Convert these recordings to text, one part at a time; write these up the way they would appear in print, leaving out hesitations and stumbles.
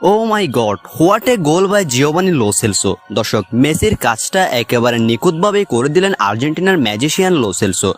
O my god, what a goal by Giovani Lo Celso. দর্শক, মেসির কাজটা একেবারে নিখুঁতভাবে করে দিলেন আর্জেন্টিনার ম্যাজিশিয়ান লো সেলসো।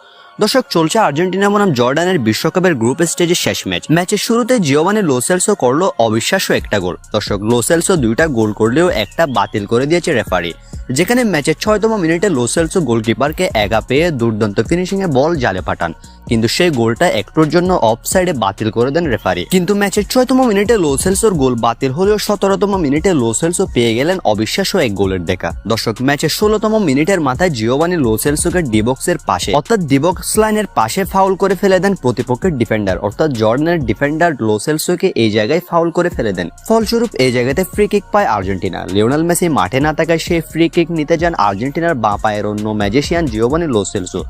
দর্শক, চলছে আর্জেন্টিনা বনাম জর্ডানের বিশ্বকাপের গ্রুপ স্টেজের শেষ ম্যাচ। ম্যাচের শুরুতে জিওভানি লো সেলসো করলো অবিশ্বাস্য একটা গোল। দর্শক, লো সেলসো দুইটা গোল করলেও একটা বাতিল করে দিয়েছে রেফারি, যেখানে ম্যাচের 6তম মিনিটে লো সেলসো গোলকিপারকে একা পেয়ে দুর্দান্ত ফিনিশিং এ বল জালে পাঠান, কিন্তু সেই গোলটা একটুর জন্য অফসাইডে বাতিল করে দেন রেফারি। কিন্তু ম্যাচের 6তম মিনিটে লো সেলসোর গোল বাতিল হলেও 17তম মিনিটে লো সেলসো পেয়ে গেলেন অবিশ্বাস্য এক গোলের দেখা। দর্শক, ম্যাচের 16তম মিনিটের মাথায় জিওভানি লো সেলসোকে ডিবক্সের পাশে অর্থাৎ ডিবক্স লাইনের পাশে ফাউল করে ফেলে দেন প্রতিপক্ষের ডিফেন্ডার অর্থাৎ জর্ডানের ডিফেন্ডার লো সেলসোকে এই জায়গায় ফাউল করে ফেলে দেন। ফলস্বরূপ এই জায়গাতে ফ্রি কিক পায় আর্জেন্টিনা। লিওনেল মেসি মাঠে না থাকায় সেই ফ্রি কিক নিতে যান আর্জেন্টিনার বাঁ পায়ের অন্য magician Giovani Lo Celso.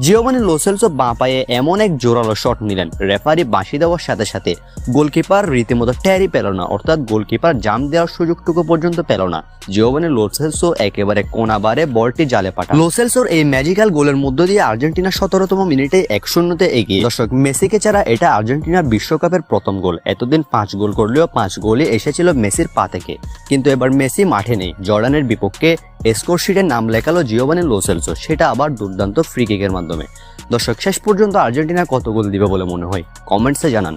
Giovani Lo Celso বাঁ পায়ে এমন এক জোরালো শট নিলেন, রেফারি বাঁশি দেওয়ার সাথে সাথে গোলকিপার রীতিমতো ট্যারি পেল না, অর্থাৎ গোলকিপার জাম্প দেওয়ার সুযোগটুকু পর্যন্ত পেল না। জিওভানি লো সেলসো একেবারে কোনাবারে বলটি জালে পাঠান। লো সেলসোর এই ম্যাজিক্যাল গোলের মধ্য দিয়ে আর্জেন্টিনা 17তম মিনিটে 1-0 এগিয়ে। দর্শক, মেসিকে ছাড়া এটা আর্জেন্টিনার বিশ্বকাপের প্রথম গোল। এতদিন 5 গোল করলেও 5 গোলই এসেছিল মেসির পা থেকে, কিন্তু এবার মেসি মাঠে নেই। জর্ডানের বিপক্ষে স্কোর শিটে নাম লেখালো জিওভানি লো সেলসো, সেটা আবার দুর্দান্ত ফ্রি কিকের মাধ্যমে। দর্শক, শেষ পর্যন্ত আর্জেন্টিনা কত গোল দিবে বলে মনে হয়? কমেন্টসে জানান।